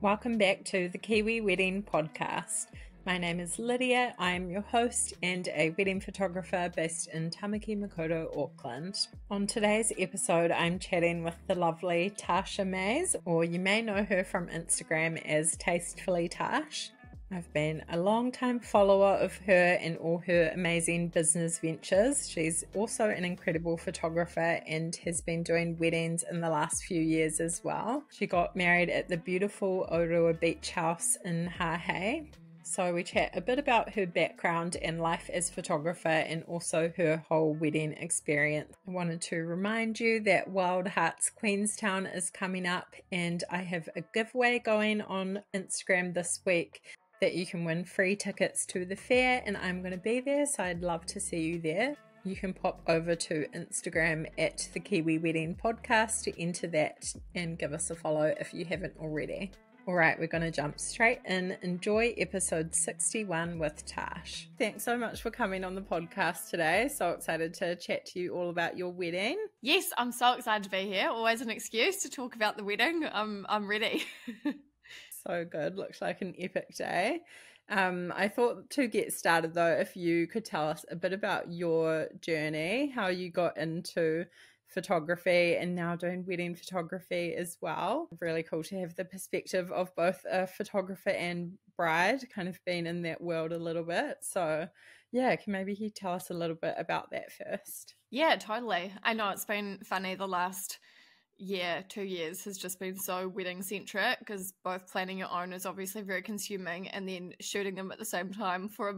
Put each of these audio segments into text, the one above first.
Welcome back to the Kiwi Wedding Podcast. My name is Lydia. I am your host and a wedding photographer based in Tamaki Makaurau, Auckland. On today's episode, I'm chatting with the lovely Tasha Meys, or you may know her from Instagram as Tastefully Tash. I've been a long-time follower of her and all her amazing business ventures. She's also an incredible photographer and has been doing weddings in the last few years as well. She got married at the beautiful Orua beach house in Hahei. So we chat a bit about her background and life as photographer and also her whole wedding experience. I wanted to remind you that Wild Hearts Queenstown is coming up and I have a giveaway going on Instagram this week that you can win free tickets to the fair, and I'm going to be there, so I'd love to see you there. You can pop over to Instagram at the Kiwi Wedding Podcast to enter that and give us a follow if you haven't already. All right, we're going to jump straight in. Enjoy episode 61 with Tash. Thanks so much for coming on the podcast today. So excited to chat to you all about your wedding. Yes, I'm so excited to be here. Always an excuse to talk about the wedding. I'm ready. So good. Looks like an epic day. I thought to get started though, if you could tell us a bit about your journey, how you got into photography and now doing wedding photography as well. Really cool to have the perspective of both a photographer and bride, kind of being in that world a little bit. So yeah, can maybe you tell us a little bit about that first? Yeah, totally. I know it's been funny the last 2 years has just been so wedding centric because both planning your own is obviously very consuming and then shooting them at the same time for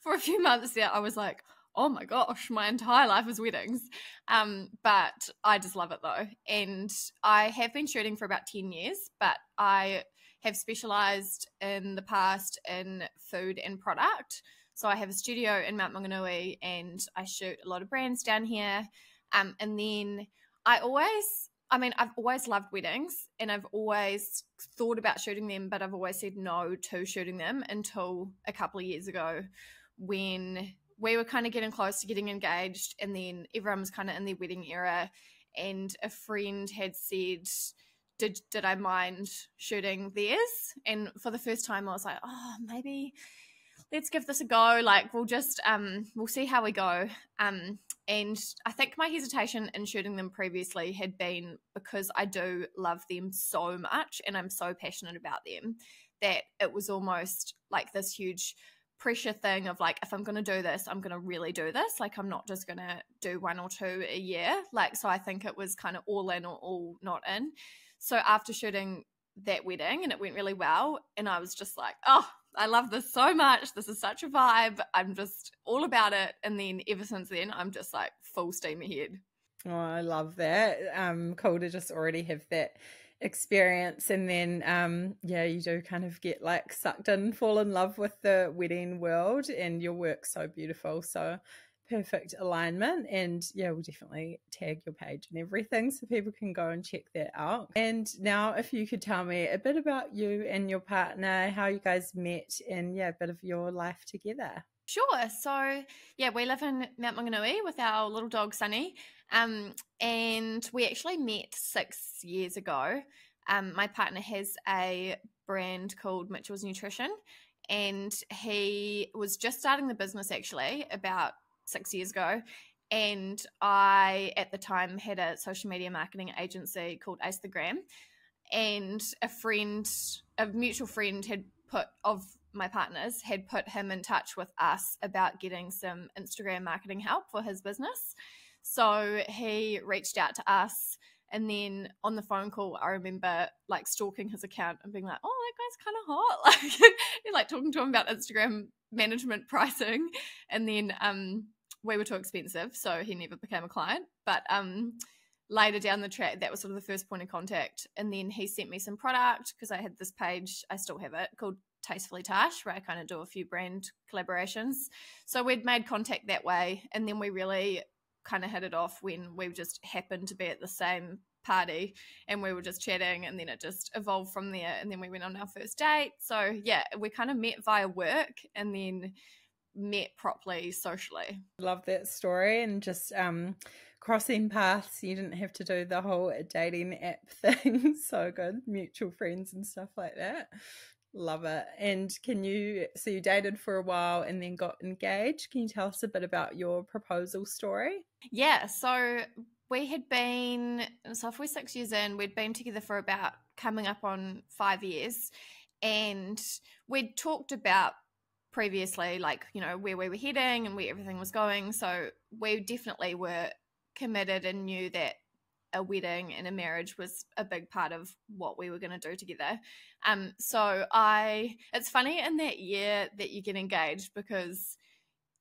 a few months there I was like, oh my gosh, my entire life is weddings. But I just love it though. And I have been shooting for about 10 years, but I have specialized in the past in food and product. So I have a studio in Mount Maunganui and I shoot a lot of brands down here. And then I've always loved weddings and I've always thought about shooting them, but I've always said no to shooting them until a couple of years ago when we were kind of getting close to getting engaged and then everyone was kind of in their wedding era and a friend had said, did I mind shooting theirs? And for the first time I was like, oh, maybe let's give this a go. Like we'll just, we'll see how we go. And I think my hesitation in shooting them previously had been because I do love them so much and I'm so passionate about them that it was almost like this huge pressure thing of like, if I'm going to do this, I'm going to really do this. Like I'm not just going to do one or two a year. Like, so I think it was kind of all in or all not in. So after shooting that wedding and it went really well and I was just like, oh, I love this so much. This is such a vibe. I'm just all about it. And then ever since then, I'm just like full steam ahead. Oh, I love that. Cool to just already have that experience. And then, you do kind of get like sucked in, fall in love with the wedding world and your work's so beautiful. So perfect alignment. And yeah, we'll definitely tag your page and everything so people can go and check that out. And now if you could tell me a bit about you and your partner, how you guys met and a bit of your life together. Sure. So yeah, we live in Mount Maunganui with our little dog Sunny. And we actually met 6 years ago. My partner has a brand called Mitchell's Nutrition and he was just starting the business actually about 6 years ago, and I at the time had a social media marketing agency called Ace the Gram, and a mutual friend of my partner's had put him in touch with us about getting some Instagram marketing help for his business. So he reached out to us, and then on the phone call I remember like stalking his account and being like, oh, that guy's kind of hot, like talking to him about Instagram management pricing, and then we were too expensive, so he never became a client. But later down the track, that was sort of the first point of contact. And then he sent me some product because I had this page, I still have it, called Tastefully Tash, where I kind of do a few brand collaborations. So we'd made contact that way, and then we really kind of hit it off when we just happened to be at the same party and we were just chatting, and then it just evolved from there, and then we went on our first date. So yeah, we kind of met via work, and then met properly socially. Love that story, and just crossing paths. You didn't have to do the whole dating app thing. So good, mutual friends and stuff like that. Love it. And so you dated for a while and then got engaged. Can you tell us a bit about your proposal story? Yeah, so we had been, so if we're 6 years in, we'd been together for about coming up on 5 years. And we'd talked about previously, like, you know, where we were heading and where everything was going. So we definitely were committed and knew that a wedding and a marriage was a big part of what we were going to do together. It's funny in that year that you get engaged, because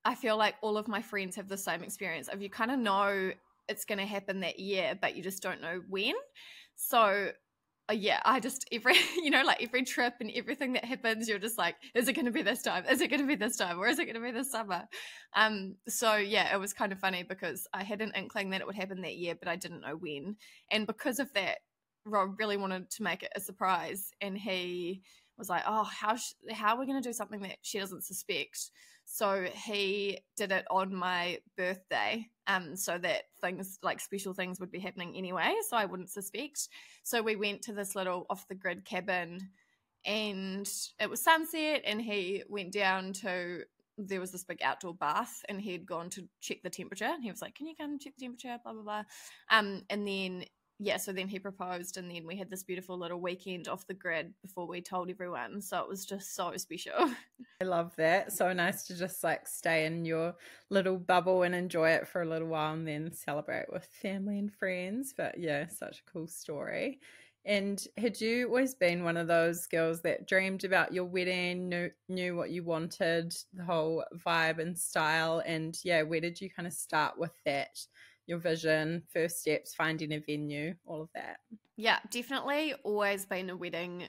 I feel like all of my friends have the same experience of, you kind of know it's going to happen that year, but you just don't know when. So yeah, I just, every, you know, like every trip and everything that happens, you're just like, is it going to be this time? Is it going to be this time? Or is it going to be this summer? So yeah, it was kind of funny because I had an inkling that it would happen that year, but I didn't know when. And because of that, Rob really wanted to make it a surprise. And he was like, oh, how are we going to do something that she doesn't suspect? So he did it on my birthday, so that things like special things would be happening anyway, so I wouldn't suspect. So we went to this little off-the-grid cabin, and it was sunset, and he went down to, there was this big outdoor bath, and he'd gone to check the temperature, and he was like, can you come check the temperature, blah, blah, blah. And then yeah, so then he proposed, and then we had this beautiful little weekend off the grid before we told everyone. So it was just so special. I love that. So nice to just like stay in your little bubble and enjoy it for a little while and then celebrate with family and friends. But yeah, such a cool story. And had you always been one of those girls that dreamed about your wedding, knew what you wanted, the whole vibe and style? And yeah, where did you kind of start with that? Your vision, first steps, finding a venue, all of that? Yeah, definitely always been a wedding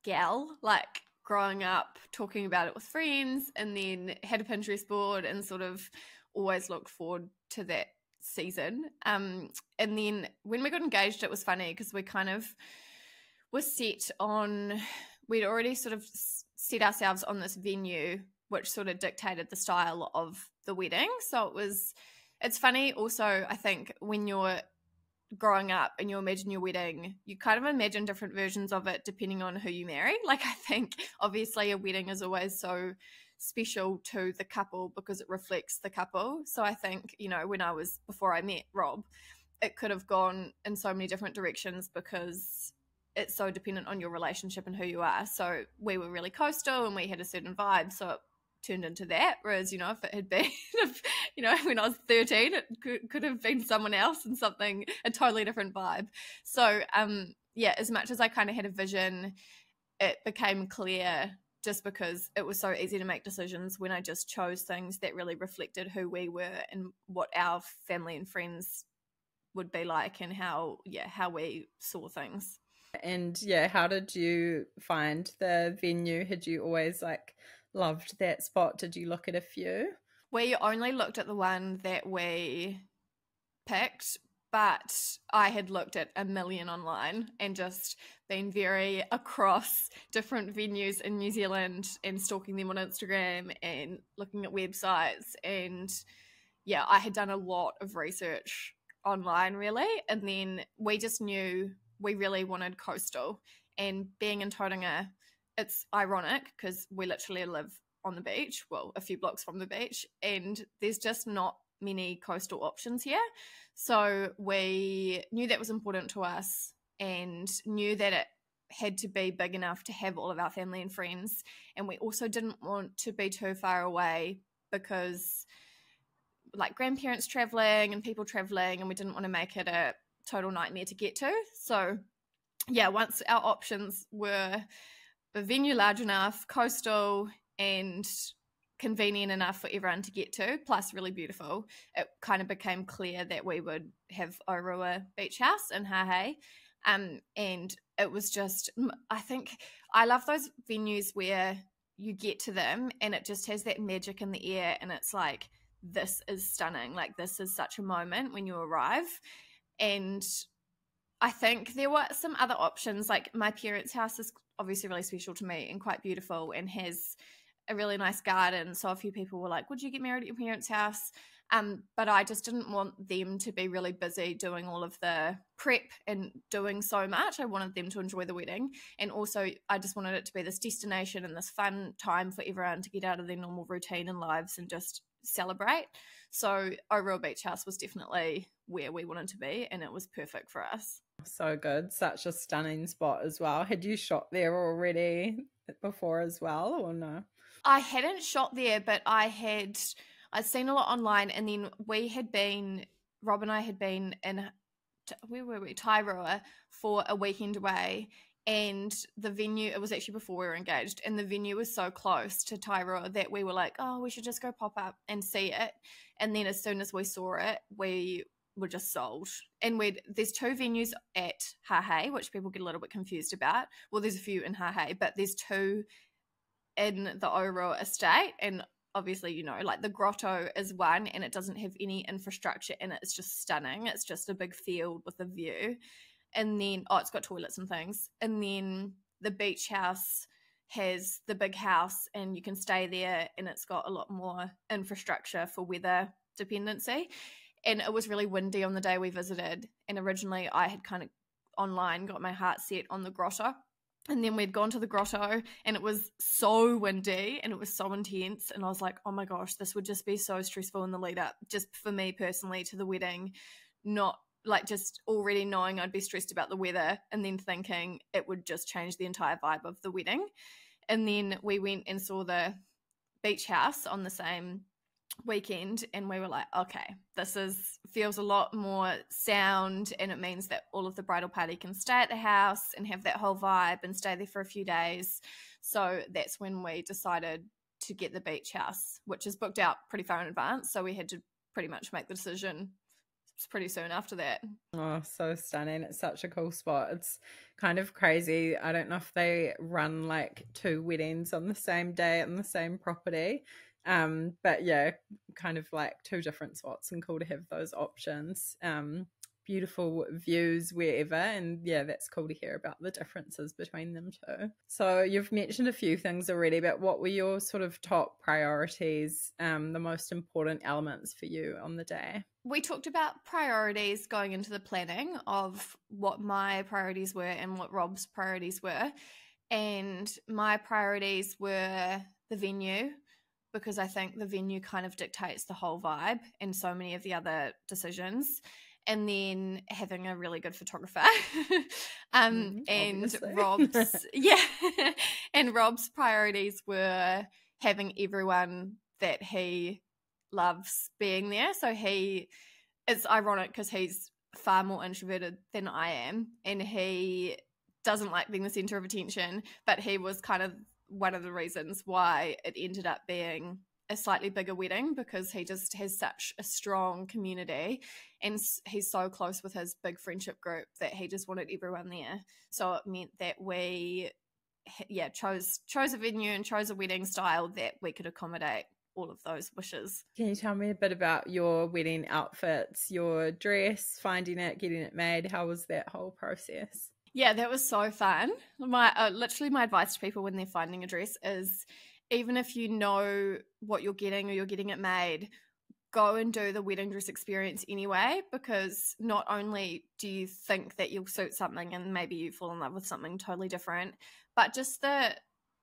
gal, like growing up, talking about it with friends, and then had a Pinterest board and sort of always looked forward to that season. And then when we got engaged, it was funny because we kind of were set on, we'd already sort of set ourselves on this venue, which sort of dictated the style of the wedding. So it's funny also, I think, when you're growing up and you imagine your wedding, you kind of imagine different versions of it depending on who you marry. Like, I think obviously a wedding is always so special to the couple because it reflects the couple. So I think, you know, before I met Rob, it could have gone in so many different directions because it's so dependent on your relationship and who you are. So we were really coastal and we had a certain vibe, so it turned into that. Whereas, you know, if it had been, you know, when I was 13, it could have been someone else and a totally different vibe. So yeah, as much as I kind of had a vision, it became clear just because it was so easy to make decisions when I just chose things that really reflected who we were and what our family and friends would be like, and how we saw things. And yeah, how did you find the venue? Had you always like loved that spot? Did you look at a few? We only looked at the one that we picked, but I had looked at a million online and just been very across different venues in New Zealand and stalking them on Instagram and looking at websites. And yeah, I had done a lot of research online, really. And then we just knew we really wanted coastal. And being in Tauranga, it's ironic because we literally live on the beach, well, a few blocks from the beach, and there's just not many coastal options here. So we knew that was important to us and knew that it had to be big enough to have all of our family and friends. And we also didn't want to be too far away because like grandparents traveling and people traveling, and we didn't want to make it a total nightmare to get to. So yeah, once our options were a venue large enough, coastal, and convenient enough for everyone to get to, plus really beautiful, it kind of became clear that we would have Orua Beach House in Hahei. And it was just, I think I love those venues where you get to them and it just has that magic in the air, and it's like, this is stunning, like this is such a moment when you arrive. And I think there were some other options, like my parents' house is obviously really special to me and quite beautiful and has a really nice garden. So a few people were like, would you get married at your parents' house? But I just didn't want them to be really busy doing all of the prep and doing so much. I wanted them to enjoy the wedding. And also I just wanted it to be this destination and this fun time for everyone to get out of their normal routine and lives and just celebrate. So Orua Beach House was definitely where we wanted to be, and it was perfect for us. So good. Such a stunning spot as well. Had you shot there already before as well, or no? I hadn't shot there, but I'd seen a lot online, and then Rob and I had been in, where were we? Tairua for a weekend away, and the venue, it was actually before we were engaged, and the venue was so close to Tairua that we were like, oh, we should just go pop up and see it. And then as soon as we saw it, we were just sold. And there's 2 venues at Hahei, which people get a little bit confused about. Well, there's a few in Hahei, but there's 2 in the Orua estate. And obviously, you know, like the grotto is one, and it doesn't have any infrastructure in it. It's just stunning. It's just a big field with a view. And then, it's got toilets and things. And then the beach house has the big house, and you can stay there, and it's got a lot more infrastructure for weather dependency. And it was really windy on the day we visited. And originally I had kind of online got my heart set on the grotto. And then we'd gone to the grotto, and it was so windy and it was so intense. And I was like, oh my gosh, this would just be so stressful in the lead up, just for me personally, to the wedding. Not like just already knowing I'd be stressed about the weather, and then thinking it would just change the entire vibe of the wedding. And then we went and saw the beach house on the same weekend, and we were like, okay, this feels a lot more sound, and it means that all of the bridal party can stay at the house and have that whole vibe and stay there for a few days. So that's when we decided to get the beach house, which is booked out pretty far in advance, so we had to pretty much make the decision pretty soon after that. Oh, so stunning. It's such a cool spot. It's kind of crazy. I don't know if they run like 2 weddings on the same day on the same property. But yeah, kind of like 2 different spots, and cool to have those options. Beautiful views wherever, and yeah, that's cool to hear about the differences between them too. So you've mentioned a few things already, but what were your sort of top priorities, the most important elements for you on the day? We talked about priorities going into the planning of what my priorities were and what Rob's priorities were. And my priorities were the venue, because I think the venue kind of dictates the whole vibe and so many of the other decisions. And then having a really good photographer. And Obviously. Rob's and Rob's priorities were having everyone that he loves being there. So it's ironic because he's far more introverted than I am, and he doesn't like being the center of attention, but he was kind of one of the reasons why it ended up being a slightly bigger wedding, because he just has such a strong community, and he's so close with his big friendship group that he just wanted everyone there. So it meant that we chose a venue and chose a wedding style that we could accommodate all of those wishes. Can you tell me a bit about your wedding outfits, your dress, finding it, getting it made? How was that whole process? Yeah, that was so fun. Literally my advice to people when they're finding a dress is, even if you know what you're getting or you're getting it made, go and do the wedding dress experience anyway, because not only do you think that you'll suit something and maybe you fall in love with something totally different, but just the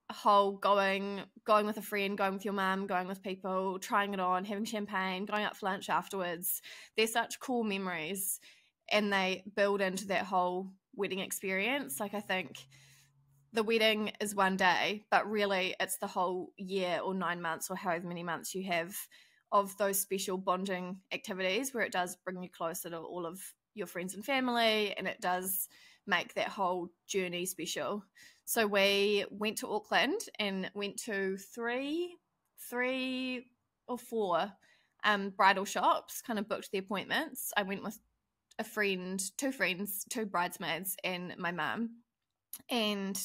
whole going with a friend, going with your mum, going with people, trying it on, having champagne, going out for lunch afterwards, they're such cool memories, and they build into that whole wedding experience. Like, I think the wedding is one day, but really it's the whole year or 9 months or however many months you have of those special bonding activities, where it does bring you closer to all of your friends and family, and it does make that whole journey special. So we went to Auckland and went to three or four bridal shops, kind of booked the appointments. I went with a friend, two friends, two bridesmaids, and my mum. And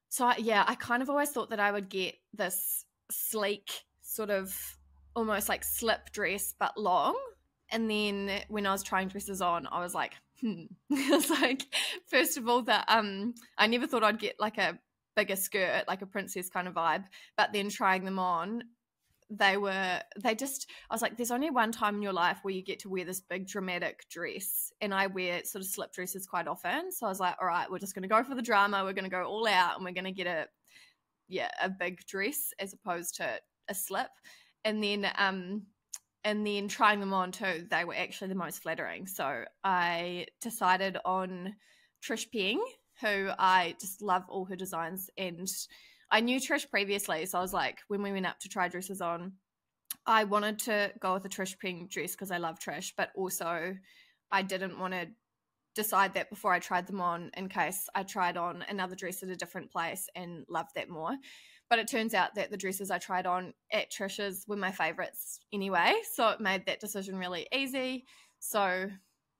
so, I kind of always thought that I would get this sleek sort of almost like slip dress, but long. And then when I was trying dresses on, I was like, I was like, first of all, that I never thought I'd get like a bigger skirt, like a princess kind of vibe, but then trying them on, I was like, there's only one time in your life where you get to wear this big dramatic dress, and I wear sort of slip dresses quite often, so I was like, all right, we're just going to go for the drama, we're going to go all out, and we're going to get a big dress as opposed to a slip. And then trying them on too, they were actually the most flattering, so I decided on Trish Peng, who I just love all her designs, and I knew Trish previously, so I was like, when we went up to try dresses on, I wanted to go with a Trish Peng dress because I love Trish, but also I didn't want to decide that before I tried them on in case I tried on another dress at a different place and loved that more. But it turns out that the dresses I tried on at Trish's were my favourites anyway, so it made that decision really easy. So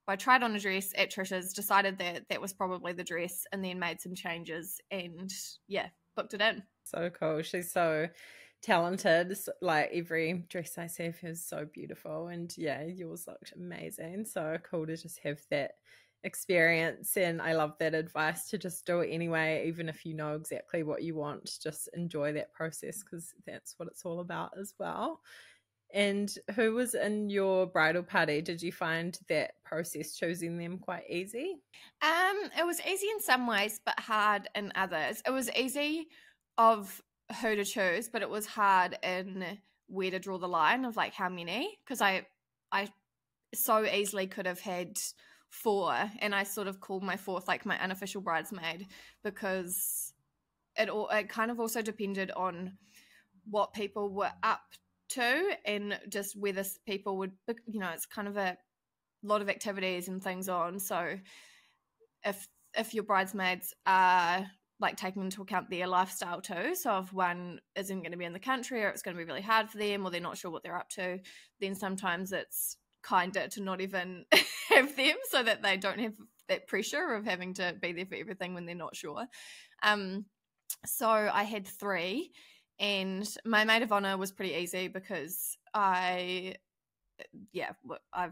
I tried on a dress at Trish's, decided that that was probably the dress, and then made some changes and, yeah, booked it in. So cool. She's so talented. Like every dress I see of her is so beautiful, and yeah, yours looked amazing. So cool to just have that experience, and I love that advice to just do it anyway, even if you know exactly what you want. Just enjoy that process, because that's what it's all about as well. And who was in your bridal party? Did you find that process choosing them quite easy? It was easy in some ways, but hard in others. It was easy of who to choose, but it was hard in where to draw the line of like how many, because I so easily could have had 4, and I sort of called my 4th like my unofficial bridesmaid, because it kind of also depended on what people were up to and just whether people would, it's kind of a lot of activities and things on. So if your bridesmaids are like taking into account their lifestyle too, so if one isn't going to be in the country, or it's going to be really hard for them, or they're not sure what they're up to, then sometimes it's kinder to not even have them, so that they don't have that pressure of having to be there for everything when they're not sure. So I had 3, and my maid of honor was pretty easy because I've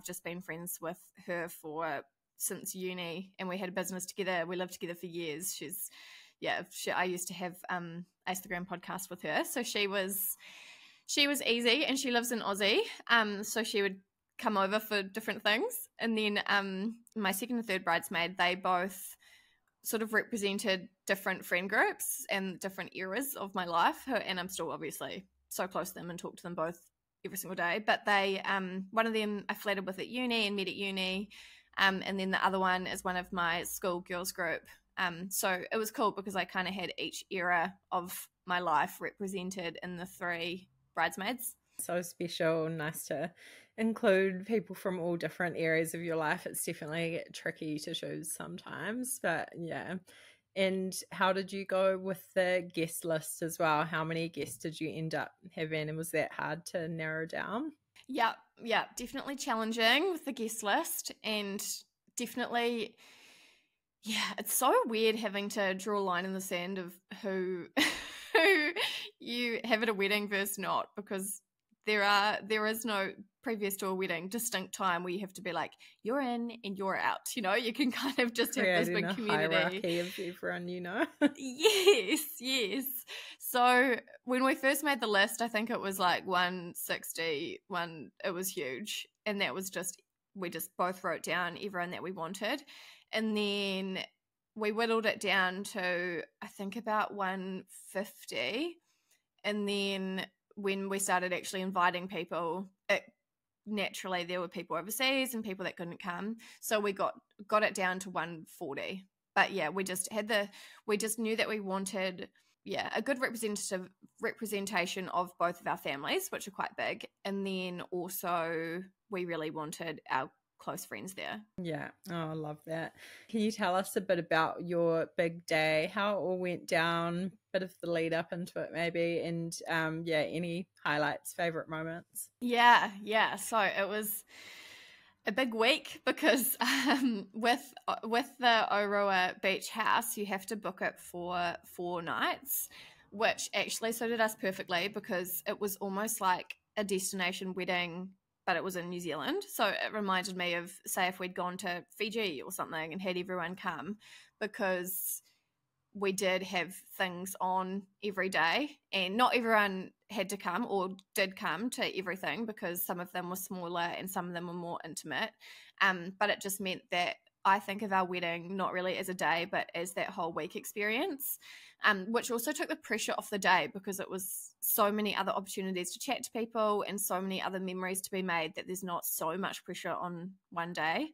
just been friends with her since uni, and we had a business together. We lived together for years. I used to have Ace the Grand podcast with her, so she was easy, and she lives in Aussie, so she would come over for different things. And then my second and third bridesmaid, they both sort of represented different friend groups and different eras of my life, and I'm still obviously so close to them and talk to them both every single day. But they one of them I flirted with at uni and met at uni, and then the other one is one of my school girls group. So it was cool because I kind of had each era of my life represented in the 3 bridesmaids. So special. Nice to include people from all different areas of your life. It's definitely tricky to choose sometimes, but yeah. And how did you go with the guest list as well? How many guests did you end up having, and was that hard to narrow down? Yeah, definitely challenging with the guest list, and definitely, it's so weird having to draw a line in the sand of who you have at a wedding versus not, because there is no previous to a wedding distinct time where you have to be like, you're in and you're out. You can kind of just have this big community hierarchy of everyone. Yes. So when we first made the list, I think it was like 160. It was huge, and that was we just both wrote down everyone that we wanted, and then we whittled it down to I think about 150, and then when we started actually inviting people, naturally there were people overseas and people that couldn't come, so we got it down to 140. But yeah, we just knew that we wanted a good representation of both of our families, which are quite big, and then also we really wanted our close friends there. Yeah. Oh, I love that. Can you tell us a bit about your big day, how it all went down, bit of the lead up into it maybe, and any highlights, favorite moments? Yeah. So it was a big week because with the Orua beach house, you have to book it for 4 nights, which actually suited us perfectly because it was almost like a destination wedding, but it was in New Zealand. So it reminded me of, say, if we'd gone to Fiji or something and had everyone come, because we did have things on every day, and not everyone had to come or did come to everything because some of them were smaller and some of them were more intimate. But it just meant that I think of our wedding not really as a day, but as that whole week experience, which also took the pressure off the day because it was so many other opportunities to chat to people and so many other memories to be made that there's not so much pressure on one day.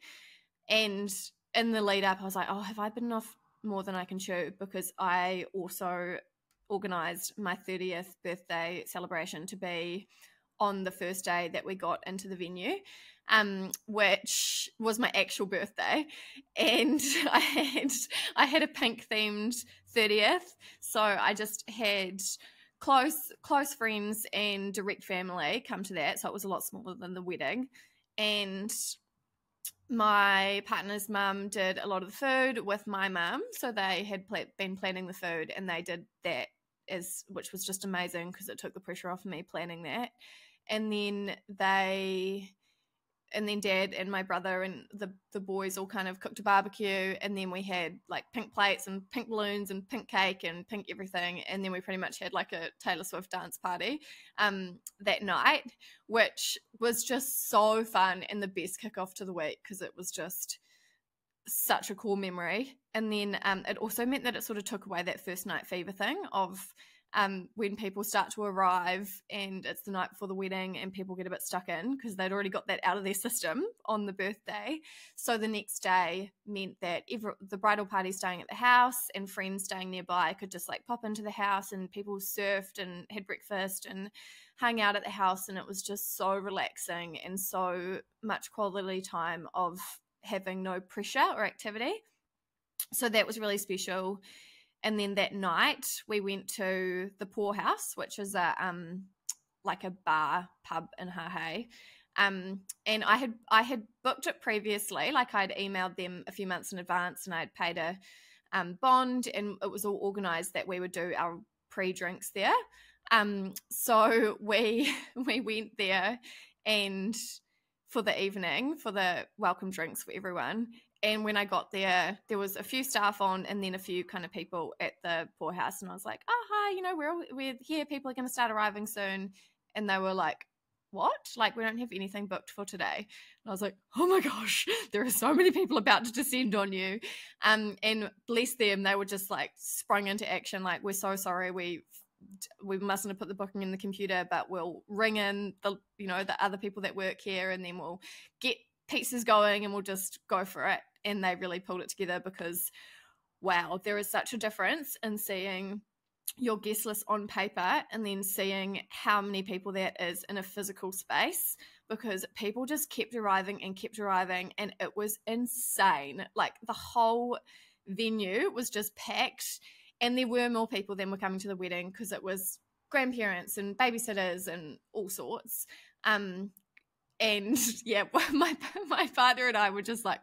And in the lead up, I was like, oh, have I bitten off more than I can chew? Because I also organised my 30th birthday celebration to be on the first day that we got into the venue, which was my actual birthday. And I had a pink themed 30th. So I just had close friends and direct family come to that. So it was a lot smaller than the wedding. And my partner's mum did a lot of the food with my mum, so they had been planning the food, and they did that, which was just amazing because it took the pressure off me planning that. And then Dad and my brother and the boys all kind of cooked a barbecue, and then we had like pink plates and pink balloons and pink cake and pink everything, and then we pretty much had like a Taylor Swift dance party that night, which was just so fun and the best kickoff to the week because it was just such a cool memory. And then it also meant that it sort of took away that first night fever thing of when people start to arrive and it's the night before the wedding and people get a bit stuck in because they'd already got that out of their system on the birthday. So the next day meant that the bridal party staying at the house and friends staying nearby could just like pop into the house, and people surfed and had breakfast and hung out at the house, and it was just so relaxing and so much quality time of having no pressure or activity. So that was really special. And then that night we went to the Poorhouse, which is like a bar pub in Hahei. And I had booked it previously, like I'd emailed them a few months in advance, and I'd paid a bond, and it was all organised that we would do our pre-drinks there. So we went there and for the evening for the welcome drinks for everyone. And when I got there, there was a few staff on and then a few kind of people at the Poorhouse. And I was like, oh, hi, we're here. People are going to start arriving soon. And they were like, what? Like, we don't have anything booked for today. And I was like, oh my gosh, there are so many people about to descend on you. And bless them, they were just like sprung into action. Like, we're so sorry. We mustn't have put the booking in the computer, but we'll ring in the other people that work here, and then we'll get pizzas going and we'll just go for it. And they really pulled it together because, wow, there is such a difference in seeing your guest list on paper and then seeing how many people that is in a physical space, because people just kept arriving and it was insane. Like, the whole venue was just packed, and there were more people than were coming to the wedding because it was grandparents and babysitters and all sorts. And yeah, my father and I were just like,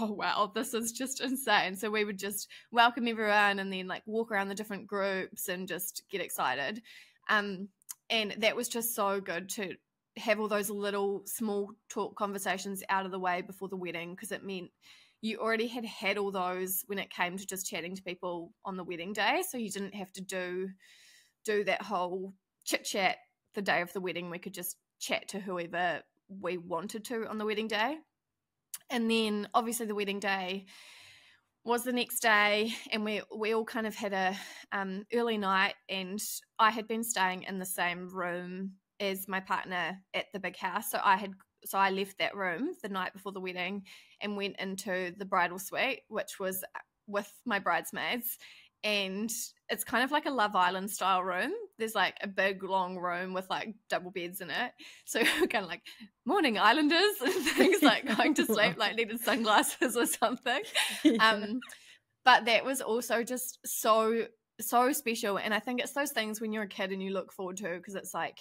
oh wow, this is just insane. So we would just welcome everyone and then like walk around the different groups and just get excited. And that was just so good to have all those little small talk conversations out of the way before the wedding, because it meant you already had all those when it came to just chatting to people on the wedding day. So you didn't have to do that whole chit chat the day of the wedding. We could just chat to whoever we wanted to on the wedding day. And then obviously the wedding day was the next day, and we all kind of had a early night, and I had been staying in the same room as my partner at the big house. So I left that room the night before the wedding and went into the bridal suite, which was with my bridesmaids. And it's kind of like a Love Island style room. There's like a big long room with like double beds in it. So kind of like morning islanders and things, like going to sleep, like needed sunglasses or something. Yeah. But that was also just so special. And I think it's those things when you're a kid and you look forward to, because it's like,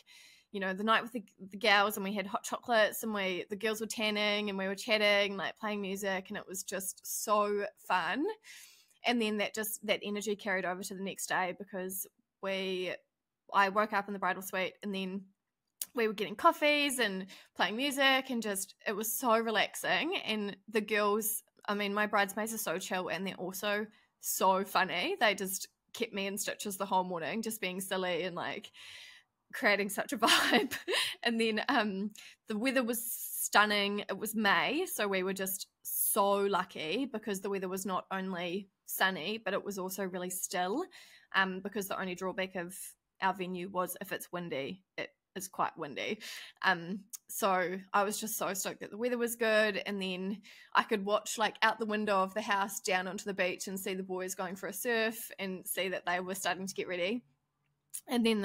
you know, the night with the gals, and we had hot chocolates, and the girls were tanning and we were chatting, like playing music, and it was just so fun. And then that energy carried over to the next day, because I woke up in the bridal suite, and then we were getting coffees and playing music, and just, it was so relaxing. And the girls, I mean, my bridesmaids are so chill, and they're also so funny. They just kept me in stitches the whole morning, just being silly and like creating such a vibe. And then the weather was stunning. It was May, so we were just so lucky because the weather was not only sunny, but it was also really still, because the only drawback of our venue was if it's windy. It is quite windy. So I was just so stoked that the weather was good, and then I could watch like out the window of the house down onto the beach and see the boys going for a surf and see that they were starting to get ready. And then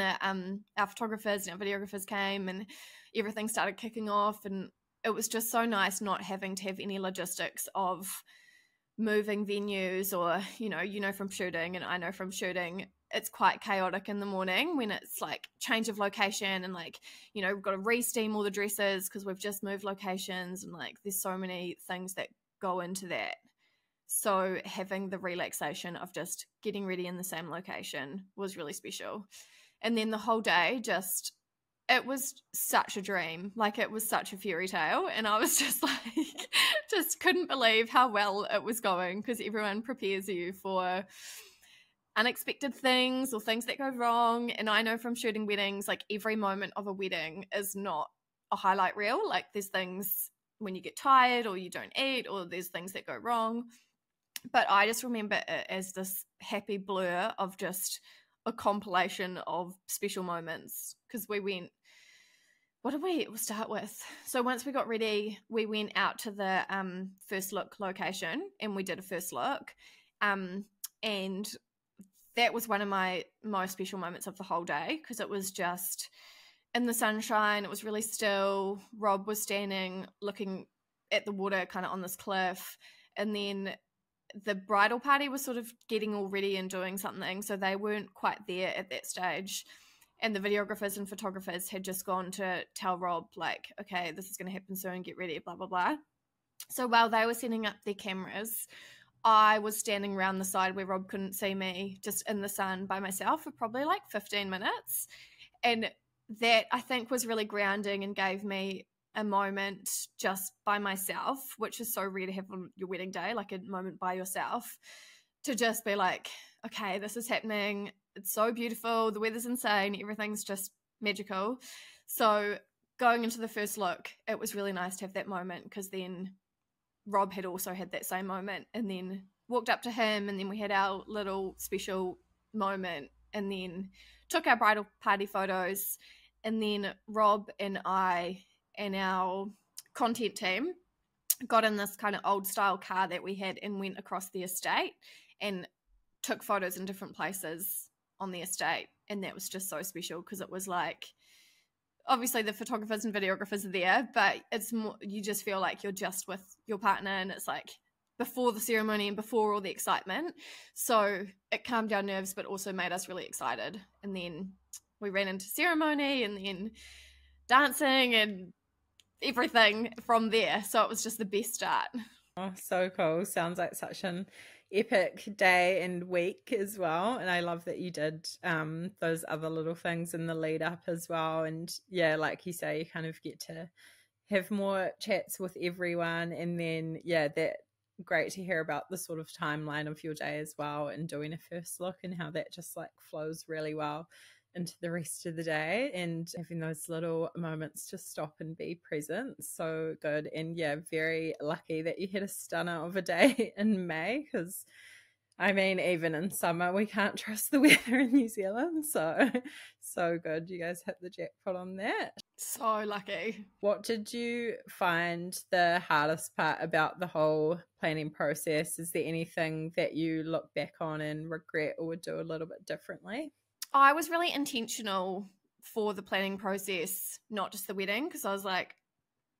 our photographers and our videographers came and everything started kicking off, and it was just so nice not having to have any logistics of moving venues, or you know from shooting and I know from shooting, it's quite chaotic in the morning when it's like change of location and like we've got to re-steam all the dresses because we've just moved locations, and like there's so many things that go into that. So having the relaxation of just getting ready in the same location was really special. And then the whole day it was such a dream. Like it was such a fairy tale. And I was just like, just couldn't believe how well it was going, because everyone prepares you for unexpected things or things that go wrong. And I know from shooting weddings, like every moment of a wedding is not a highlight reel. Like there's things when you get tired or you don't eat, or there's things that go wrong. But I just remember it as this happy blur of just a compilation of special moments, because we went, what did we start with? So once we got ready, we went out to the first look location and we did a first look. And that was one of my most special moments of the whole day, because it was just in the sunshine. It was really still. Rob was standing looking at the water kind of on this cliff. And then the bridal party was sort of getting all ready and doing something, so they weren't quite there at that stage. And the videographers and photographers had just gone to tell Rob, like, okay, this is going to happen soon, get ready, blah, blah, blah. So while they were setting up their cameras, I was standing around the side where Rob couldn't see me, just in the sun by myself for probably like 15 minutes. And that, I think, was really grounding and gave me a moment just by myself, which is so rare to have on your wedding day, like a moment by yourself, to just be like, okay, this is happening. It's so beautiful. The weather's insane. Everything's just magical. So going into the first look, it was really nice to have that moment, because then Rob had also had that same moment, and then walked up to him, and then we had our little special moment, and then took our bridal party photos. And then Rob and I and our content team got in this kind of old style car that we had and went across the estate and took photos in different places on the estate. And that was just so special, because it was like, obviously the photographers and videographers are there, but it's more, you just feel like you're just with your partner, and it's like before the ceremony and before all the excitement. So it calmed down nerves, but also made us really excited. And then we ran into ceremony and then dancing and everything from there. So it was just the best start. Oh, so cool. Sounds like such an epic day and week as well. And I love that you did those other little things in the lead up as well. And yeah, like you say, you kind of get to have more chats with everyone. And then, yeah, that great to hear about the sort of timeline of your day as well, and doing a first look and how that just like flows really well into the rest of the day, and having those little moments to stop and be present. So good. And yeah, very lucky that you had a stunner of a day in May, because I mean, even in summer we can't trust the weather in New Zealand. So good, you guys hit the jackpot on that. So lucky. What did you find the hardest part about the whole planning process? Is there anything that you look back on and regret or would do a little bit differently? I was really intentional for the planning process, not just the wedding, because I was like,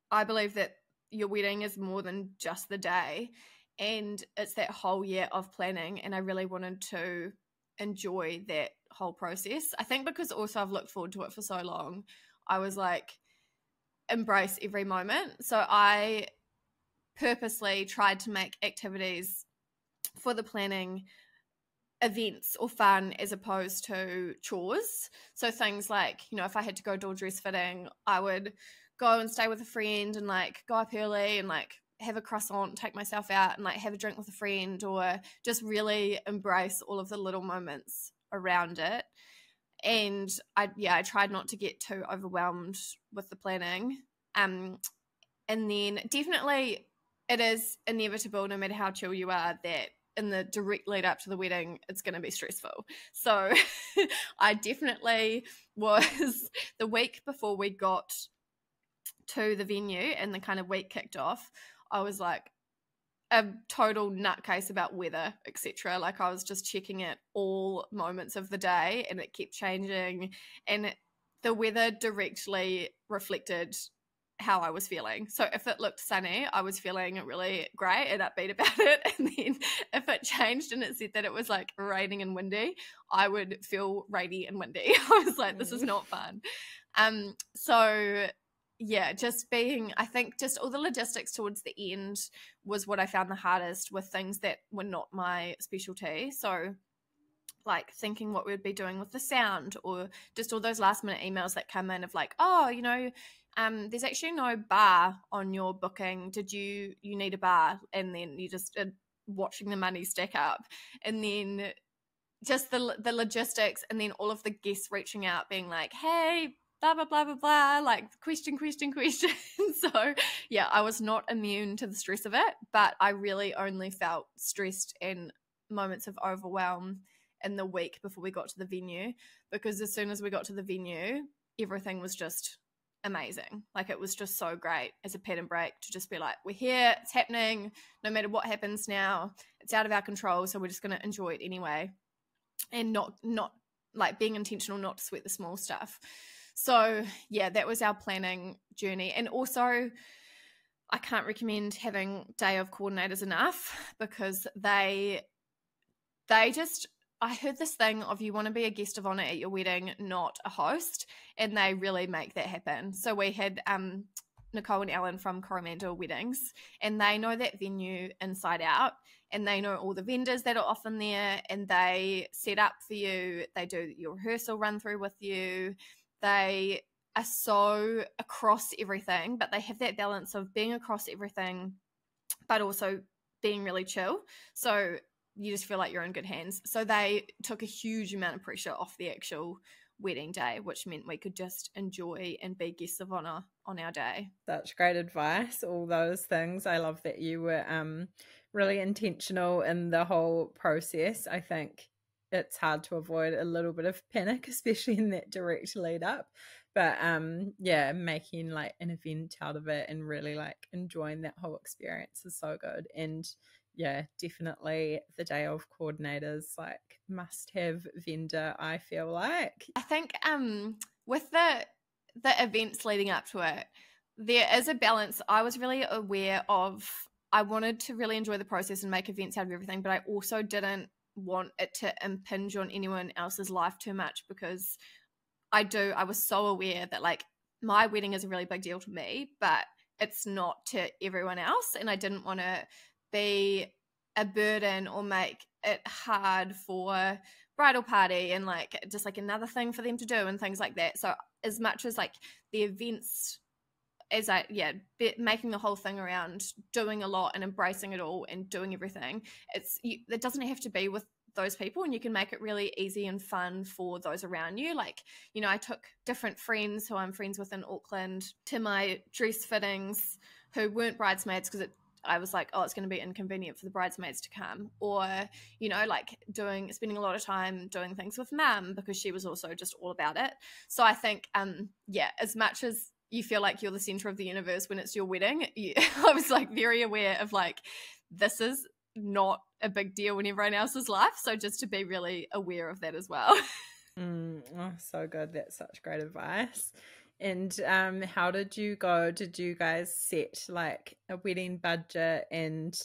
I believe that your wedding is more than just the day, and it's that whole year of planning, and I really wanted to enjoy that whole process. I think because also I've looked forward to it for so long, I was like, embrace every moment. So I purposely tried to make activities for the planning events or fun as opposed to chores. So things like, if I had to go do a dress fitting, I would go and stay with a friend and like go up early and like have a croissant, take myself out and like have a drink with a friend, or just really embrace all of the little moments around it. And I tried not to get too overwhelmed with the planning. And then definitely it is inevitable, no matter how chill you are, that in the direct lead up to the wedding, it's going to be stressful. So I definitely was, the week before we got to the venue and the kind of week kicked off, I was like a total nutcase about weather, etc. Like I was just checking it all moments of the day, and it kept changing, and the weather directly reflected how I was feeling. So if it looked sunny, I was feeling really great and upbeat about it. And then if it changed and it said that it was like raining and windy, I would feel rainy and windy. I was like, this is not fun. So yeah, I think just all the logistics towards the end was what I found the hardest, with things that were not my specialty. So like thinking what we would be doing with the sound, or just all those last minute emails that come in of like, oh, you know, there's actually no bar on your booking. You need a bar? And then you just watching the money stack up, and then just the logistics, and then all of the guests reaching out being like, hey, blah blah blah blah blah, like question. So yeah, I was not immune to the stress of it, but I really only felt stressed and moments of overwhelm in the week before we got to the venue, because as soon as we got to the venue, everything was just amazing. Like it was just so great as a pad and break to just be like, we're here, it's happening, no matter what happens now, it's out of our control, so we're just going to enjoy it anyway, and not like being intentional not to sweat the small stuff. So yeah, that was our planning journey. And also I can't recommend having day of coordinators enough, because they just, I heard this thing of, you want to be a guest of honor at your wedding, not a host, and they really make that happen. So we had Nicole and Ellen from Coromandel Weddings, and they know that venue inside out, and they know all the vendors that are often there, and they set up for you, they do your rehearsal run through with you, they are so across everything, but they have that balance of being across everything but also being really chill. So you just feel like you're in good hands. So they took a huge amount of pressure off the actual wedding day, which meant we could just enjoy and be guests of honor on our day. Such great advice, all those things. I love that you were really intentional in the whole process. I think it's hard to avoid a little bit of panic, especially in that direct lead up. But yeah, making like an event out of it and really like enjoying that whole experience is so good. And yeah, definitely the day of coordinators, like must have vendor, I feel like. I think with the events leading up to it, there is a balance. I was really aware of, I wanted to really enjoy the process and make events out of everything, but I also didn't want it to impinge on anyone else's life too much, because I was so aware that like my wedding is a really big deal to me, but it's not to everyone else, and I didn't want to be a burden or make it hard for bridal party and like just like another thing for them to do and things like that. So as much as like the events, as making the whole thing around doing a lot and embracing it all and doing everything, it doesn't have to be with those people, and you can make it really easy and fun for those around you. Like, you know, I took different friends who I'm friends with in Auckland to my dress fittings who weren't bridesmaids, because I was like, oh, it's going to be inconvenient for the bridesmaids to come, or, you know, like spending a lot of time doing things with Mum, because she was also just all about it. So I think, as much as you feel like you're the center of the universe when it's your wedding, I was like very aware of like, this is not a big deal in everyone else's life. So just to be really aware of that as well. Oh, so good. That's such great advice. And how did you go? Did you guys set like a wedding budget? And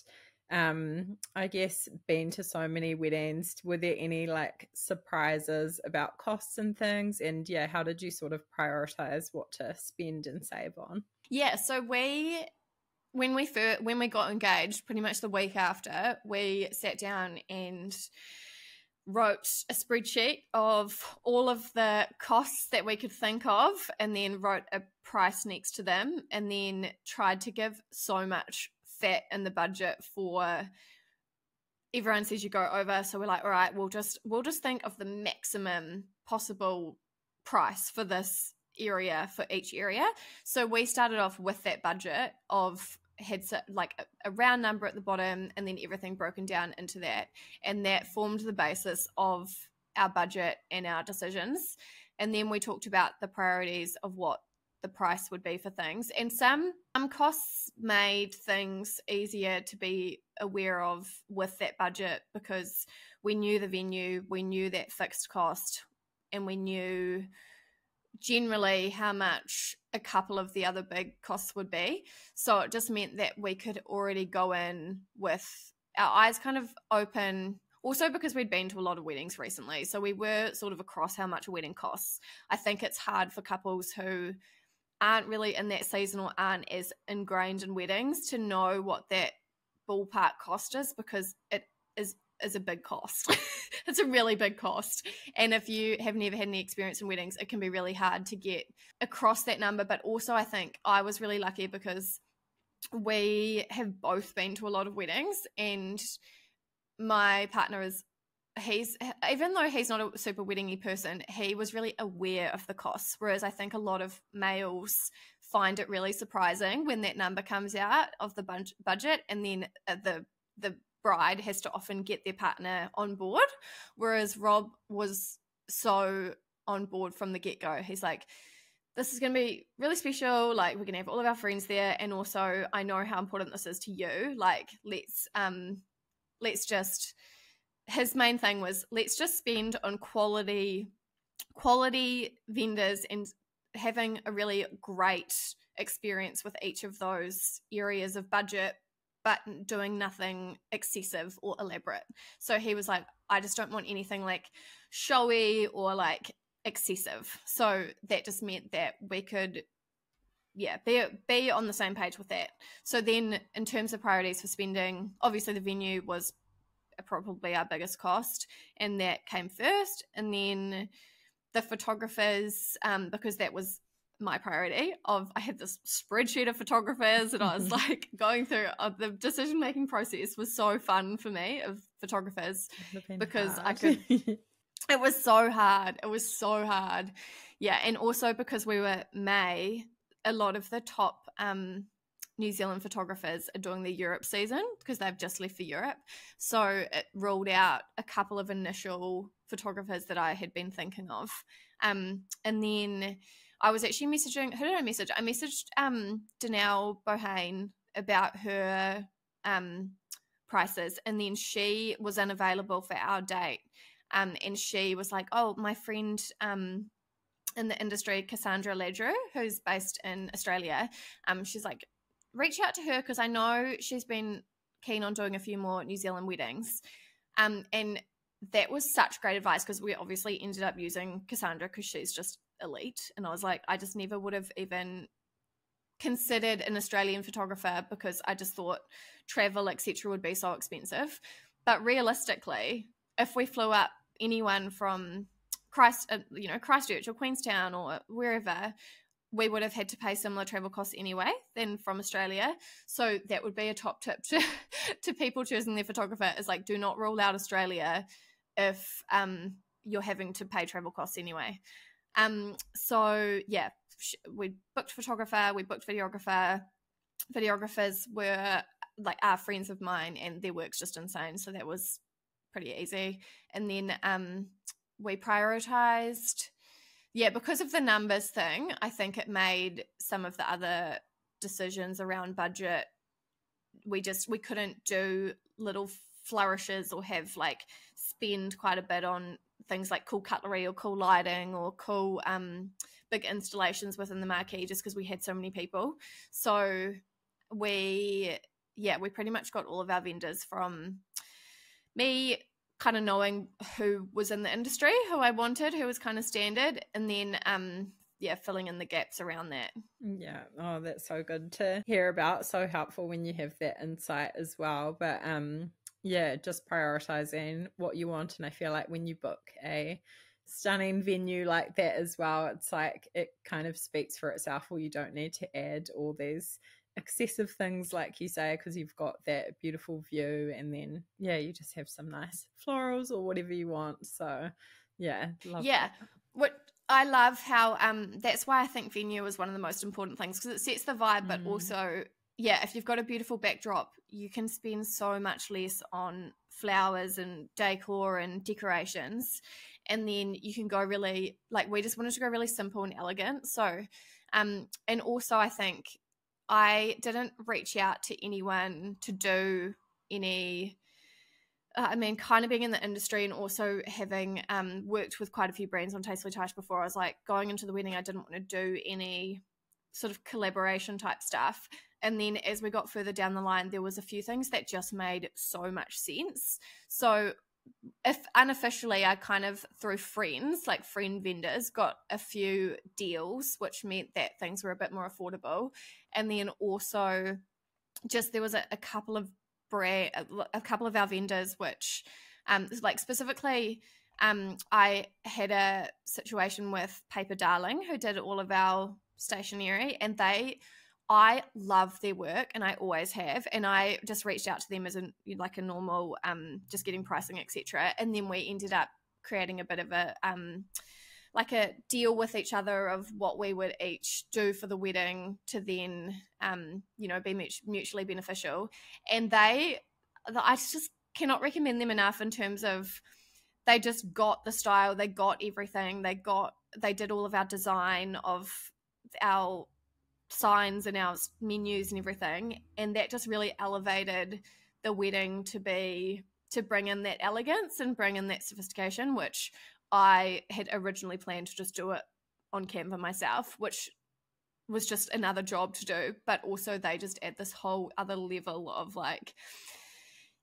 I guess been to so many weddings, were there any like surprises about costs and things? And yeah, how did you sort of prioritize what to spend and save on? Yeah, so when we got engaged, pretty much the week after, we sat down and wrote a spreadsheet of all of the costs that we could think of, and then wrote a price next to them, and then tried to give so much fat in the budget for everyone says you go over. So we're like, all right, we'll just think of the maximum possible price for this area, for each area. So we started off with that budget of had like a round number at the bottom and then everything broken down into that, and that formed the basis of our budget and our decisions. And then we talked about the priorities of what the price would be for things, and some costs made things easier to be aware of with that budget because we knew the venue, we knew that fixed cost, and we knew generally how much a couple of the other big costs would be. So it just meant that we could already go in with our eyes kind of open. Also because we'd been to a lot of weddings recently, so we were sort of across how much a wedding costs. I think it's hard for couples who aren't really in that season or aren't as ingrained in weddings to know what that ballpark cost is, because it is a big cost. It's a really big cost. And if you have never had any experience in weddings, it can be really hard to get across that number. But also I think I was really lucky because we have both been to a lot of weddings, and my partner he's, even though he's not a super weddingy person, he was really aware of the costs, whereas I think a lot of males find it really surprising when that number comes out of the budget, and then the bride has to often get their partner on board, whereas Rob was so on board from the get-go. He's like, this is going to be really special, like we're going to have all of our friends there, and also I know how important this is to you, like let's just, his main thing was, let's just spend on quality vendors and having a really great experience with each of those areas of budget, but doing nothing excessive or elaborate. So he was like, I just don't want anything like showy or like excessive. So that just meant that we could be on the same page with that. So then in terms of priorities for spending, obviously the venue was probably our biggest cost, and that came first, and then the photographers, because that was my priority. I had this spreadsheet of photographers, and I was like going through the decision-making process was so fun for me, of photographers, because I could it was so hard, yeah. And also because we were May, a lot of the top New Zealand photographers are doing the Europe season because they've just left for Europe. So it ruled out a couple of initial photographers that I had been thinking of. And then I was actually messaging, who did I message? I messaged Danelle Bohane about her prices, and then she was unavailable for our date. And she was like, oh, my friend in the industry, Cassandra Ledrew, who's based in Australia, she's like, reach out to her because I know she's been keen on doing a few more New Zealand weddings. And that was such great advice because we obviously ended up using Cassandra because she's just elite. And I was like, I just never would have even considered an Australian photographer because I just thought travel, etc., would be so expensive. But realistically, if we flew up anyone from Christchurch or Queenstown or wherever, we would have had to pay similar travel costs anyway than from Australia. So that would be a top tip to people choosing their photographer, is like, do not rule out Australia if you're having to pay travel costs anyway. So yeah, we booked photographer, we booked videographer. Videographers were like our friends of mine, and their work's just insane. So that was pretty easy. And then we prioritized. Yeah, because of the numbers thing, I think it made some of the other decisions around budget, we couldn't do little flourishes or have like spend quite a bit on things like cool cutlery or cool lighting or cool big installations within the marquee, just because we had so many people. So we pretty much got all of our vendors from me kind of knowing who was in the industry, who I wanted, who was kind of standard, and then filling in the gaps around that. Yeah. Oh, that's so good to hear about. So helpful when you have that insight as well. But just prioritizing what you want. And I feel like when you book a stunning venue like that as well, it's like it kind of speaks for itself, or you don't need to add all these excessive things like you say, because you've got that beautiful view, and then you just have some nice florals or whatever you want. So love that. What I love how that's why I think venue is one of the most important things, because it sets the vibe, but also if you've got a beautiful backdrop, you can spend so much less on flowers and decor and decorations, and then you can go really, like, we just wanted to go really simple and elegant. So and also I think I didn't reach out to anyone to do any kind of being in the industry and also having worked with quite a few brands on Tastefully Tash before, I was like, going into the wedding, I didn't want to do any sort of collaboration type stuff. And then as we got further down the line, there was a few things that just made so much sense. So if unofficially, I kind of, through friends, like friend vendors, got a few deals, which meant that things were a bit more affordable. And then also just there was a couple of our vendors, which like specifically I had a situation with Paper Darling, who did all of our stationery, and I love their work, and I always have, and I just reached out to them as a normal just getting pricing, etc. And then we ended up creating a bit of a like a deal with each other of what we would each do for the wedding to then be mutually beneficial. And I just cannot recommend them enough in terms of, they just got the style, they got everything, they did all of our design of our signs and our menus and everything, and that just really elevated the wedding to bring in that elegance and bring in that sophistication, which I had originally planned to just do it on Canva myself, which was just another job to do, but also they just add this whole other level of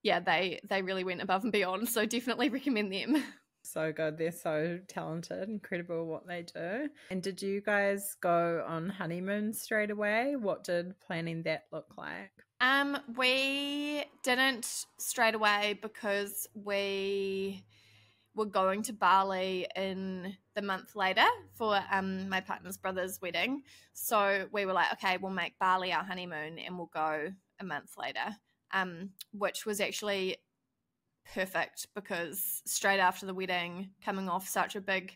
they really went above and beyond, so definitely recommend them. So good. They're so talented, incredible what they do. And did you guys go on honeymoon straight away? What did planning that look like? We didn't straight away because we were going to Bali in the month later for my partner's brother's wedding. So we were like, okay, we'll make Bali our honeymoon and we'll go a month later, which was actually perfect, because straight after the wedding, coming off such a big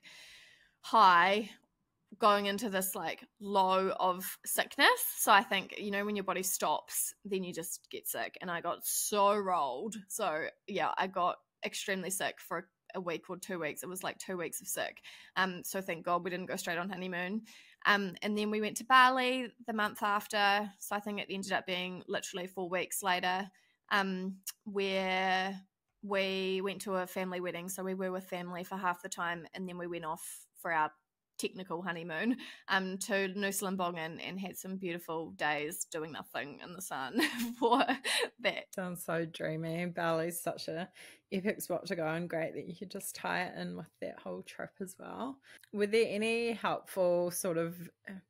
high, going into this low of sickness. So I think, when your body stops, then you just get sick, and I got so rolled. So I got extremely sick for a week or 2 weeks. It was like 2 weeks of sick. So thank God we didn't go straight on honeymoon. And then we went to Bali the month after. So I think it ended up being literally 4 weeks later, where we went to a family wedding. So we were with family for half the time, and then we went off for our technical honeymoon to Nusa Lembongan, and had some beautiful days doing nothing in the sun for that. Sounds so dreamy. Bali's such a epic spot to go, and great that you could just tie it in with that whole trip as well. Were there any helpful sort of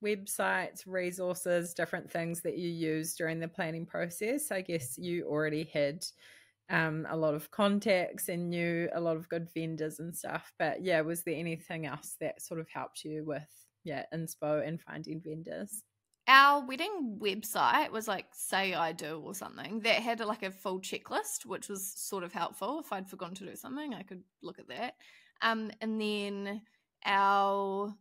websites, resources, different things that you used during the planning process? I guess you already had a lot of contacts and knew a lot of good vendors and stuff, but was there anything else that sort of helped you with inspo and finding vendors? Our wedding website was like Say I Do or something that had a full checklist, which was sort of helpful. If I'd forgotten to do something, I could look at that. And then our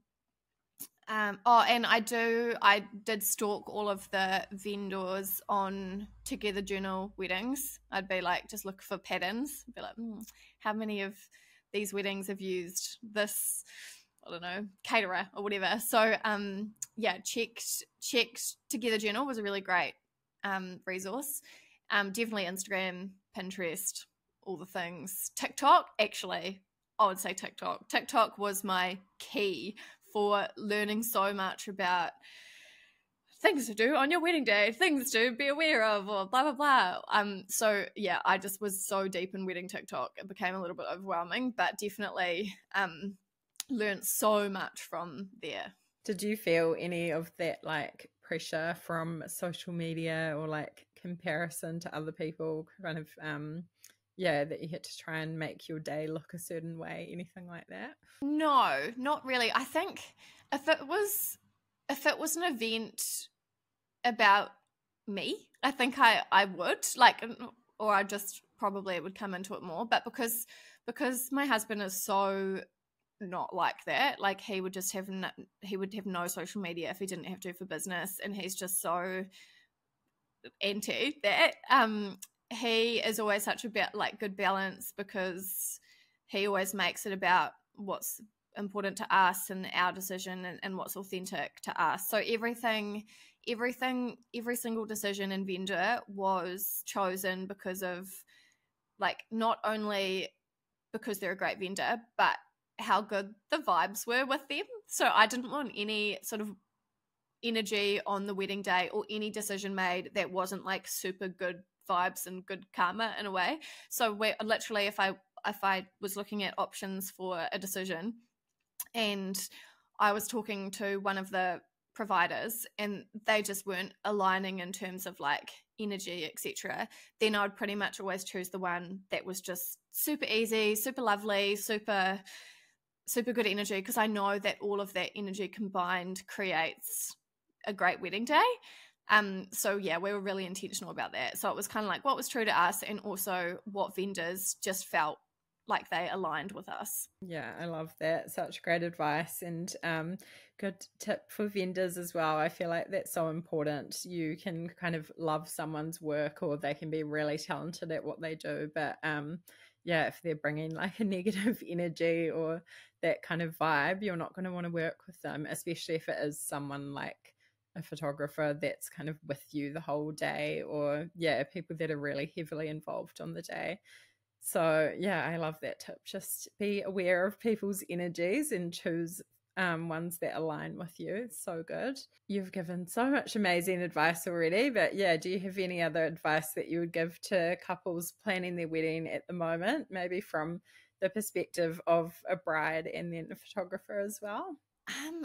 and I did stalk all of the vendors on Together Journal weddings. I'd be like, just look for patterns. Be like, how many of these weddings have used this, I don't know, caterer or whatever. So checked Together Journal was a really great resource. Definitely Instagram, Pinterest, all the things. TikTok, actually, I would say TikTok. TikTok was my key for learning so much about things to do on your wedding day, things to be aware of, or blah, blah, blah. So I just was so deep in wedding TikTok. It became a little bit overwhelming, but definitely learned so much from there. Did you feel any of that pressure from social media or comparison to other people, kind of that you had to try and make your day look a certain way, anything like that? No, not really. I think if it was an event about me. I think I would like, or I just probably would come into it more. But because my husband is so not like that, like he would just have he would have no social media if he didn't have to for business, and he's just so anti that. He is always such a bit like good balance, because he always makes it about what's important to us and our decision, and what's authentic to us. So every single decision in vendor was chosen because of, like, not only because they're a great vendor, but how good the vibes were with them. So I didn't want any sort of energy on the wedding day or any decision made that wasn't like super good vibes and good karma in a way. So we literally, if I was looking at options for a decision and I was talking to one of the providers and they just weren't aligning in terms of like energy, etc., then I'd pretty much always choose the one that was just super easy, super lovely, super good energy, because I know that all of that energy combined creates a great wedding day. So yeah, we were really intentional about that. So it was kind of like what was true to us, and also what vendors just felt like they aligned with us. Yeah, I love that. Such great advice, and good tip for vendors as well. I feel like that's so important. You can kind of love someone's work, or they can be really talented at what they do, but yeah, if they're bringing like a negative energy or that kind of vibe, you're not going to want to work with them, especially if it is someone like a photographer that's kind of with you the whole day, or yeah, people that are really heavily involved on the day. So yeah, I love that tip. Just be aware of people's energies and choose ones that align with you. It's so good. You've given so much amazing advice already, but yeah, do you have any other advice that you would give to couples planning their wedding at the moment, maybe from the perspective of a bride and then a photographer as well?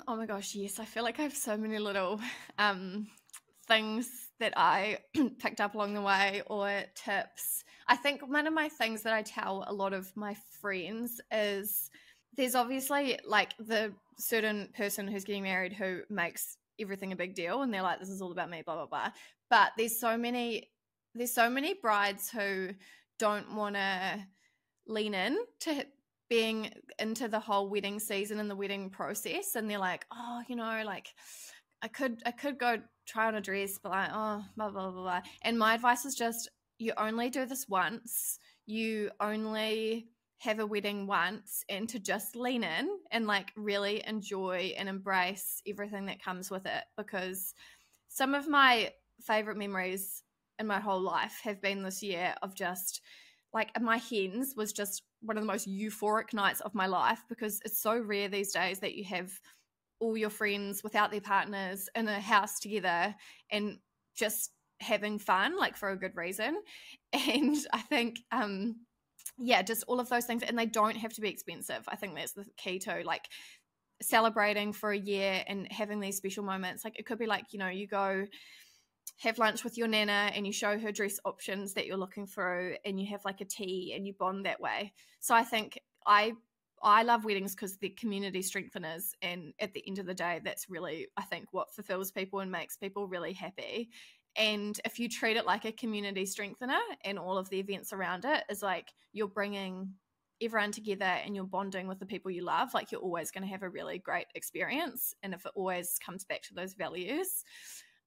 Oh my gosh, yes. I feel like I have so many little things that I picked up along the way, or tips. I think one of my things that I tell a lot of my friends is there's obviously like the certain person who's getting married who makes everything a big deal, and they're like, this is all about me, blah, blah, blah. But there's so many brides who don't want to lean in to being into the whole wedding season and the wedding process, and they're like, oh, like I could go try on a dress, but like, oh, blah, blah, blah, blah. And my advice is just, you only do this once. You only have a wedding once, and to just lean in and like really enjoy and embrace everything that comes with it. Because some of my favorite memories in my whole life have been this year of just like, my hens was just one of the most euphoric nights of my life, because it's so rare these days that you have all your friends without their partners in a house together and just having fun, like for a good reason. And I think yeah, just all of those things, and they don't have to be expensive. I think that's the key to like celebrating for a year and having these special moments. Like it could be like, you go have lunch with your nana and you show her dress options that you're looking through, and you have like a tea and you bond that way. So I think I love weddings because they're community strengtheners, and at the end of the day, that's really, I think, what fulfills people and makes people really happy. And if you treat it like a community strengthener, and all of the events around it is like you're bringing everyone together and you're bonding with the people you love, like you're always going to have a really great experience. And if it always comes back to those values.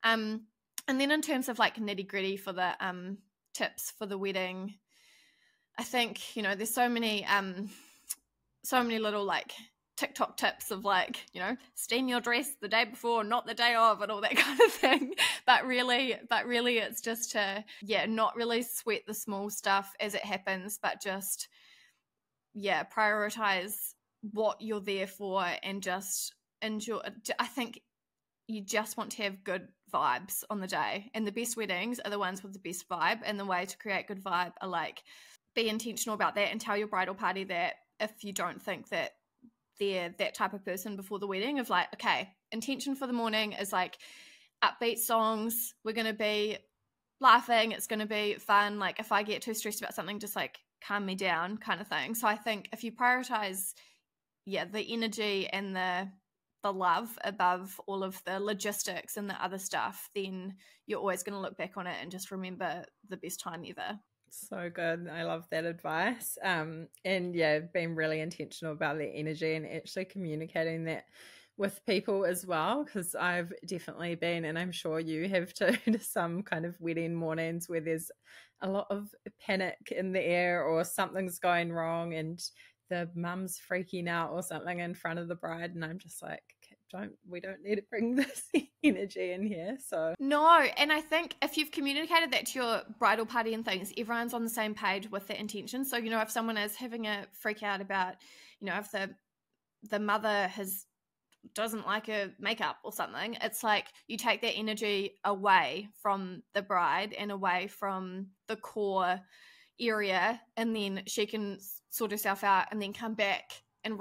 And then in terms of like nitty gritty for the tips for the wedding, I think, there's so many little like TikTok tips of like, steam your dress the day before, not the day of, and all that kind of thing. But really it's just to, not really sweat the small stuff as it happens, but just, prioritize what you're there for and just enjoy. I think you just want to have good vibes on the day, and the best weddings are the ones with the best vibe. And the way to create good vibe are like, be intentional about that, and tell your bridal party that if you don't think that they're that type of person before the wedding, of like, okay, intention for the morning is like upbeat songs, we're going to be laughing, it's going to be fun. Like if I get too stressed about something, just like calm me down kind of thing. So I think if you prioritize the energy and the the love above all of the logistics and the other stuff, then you're always going to look back on it and just remember the best time ever. So good. I love that advice. And yeah, being really intentional about the energy and actually communicating that with people as well, because I've definitely been, and I'm sure you have too, to some kind of wedding mornings where there's a lot of panic in the air or something's going wrong and the mum's freaking out or something in front of the bride, and I'm just like, we don't need to bring this energy in here. So no, and I think if you've communicated that to your bridal party and things, everyone's on the same page with the intention. So, you know, if someone is having a freak out about, you know, if the mother doesn't like her makeup or something, it's like you take that energy away from the bride and away from the core area, and then she can sort herself out and then come back and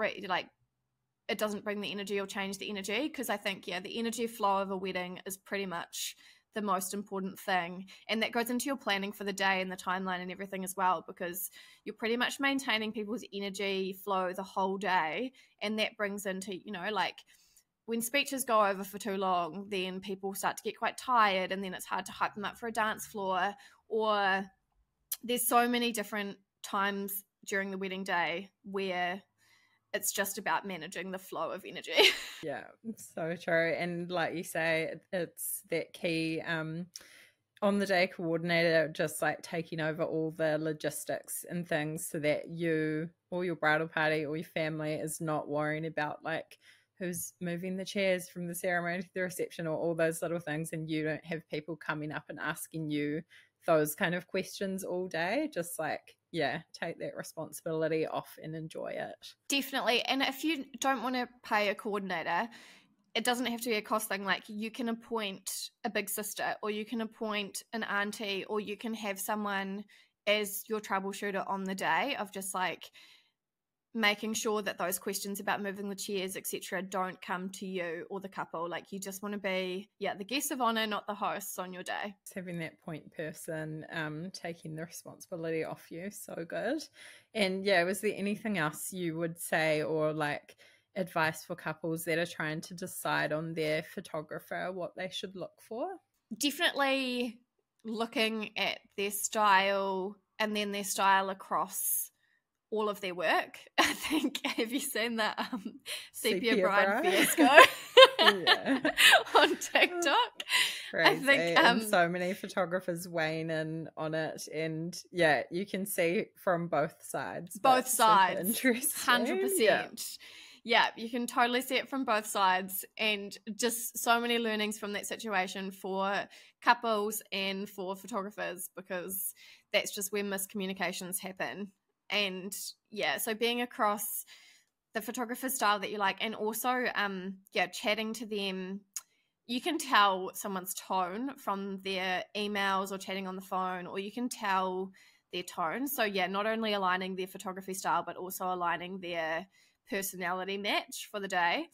it doesn't bring the energy or change the energy. Because I think, yeah, the energy flow of a wedding is pretty much the most important thing, and that goes into your planning for the day and the timeline and everything as well, because you're pretty much maintaining people's energy flow the whole day, and that brings into, you know, like when speeches go over for too long, then people start to get quite tired, and then it's hard to hype them up for a dance floor, or there's so many different times during the wedding day where it's just about managing the flow of energy. Yeah, so true. And like you say, it's that key on the day coordinator just like taking over all the logistics and things so that you or your bridal party or your family is not worrying about like who's moving the chairs from the ceremony to the reception or all those little things, and you don't have people coming up and asking you those kind of questions all day. Just like, yeah, take that responsibility off and enjoy it. Definitely. And if you don't want to pay a coordinator, it doesn't have to be a cost thing. Like, you can appoint a big sister, or you can appoint an auntie, or you can have someone as your troubleshooter on the day of just like making sure that those questions about moving the chairs, etc., don't come to you or the couple. Like, you just want to be, the guest of honor, not the hosts on your day. Just having that point person taking the responsibility off you. So good. And yeah, was there anything else you would say, or like advice for couples that are trying to decide on their photographer, what they should look for? Definitely looking at their style, and then their style across all of their work. I think, have you seen that sepia bride fiasco on TikTok? Crazy. I think and so many photographers weighing in on it, and yeah, you can see from both sides. Both sides, interesting. 100%. Yeah, you can totally see it from both sides, and just so many learnings from that situation for couples and for photographers, because that's just where miscommunications happen. And yeah, so being across the photographer's style that you like, and also chatting to them, you can tell someone's tone from their emails or chatting on the phone, or you can tell their tone. So yeah, not only aligning their photography style, but also aligning their personality match for the day,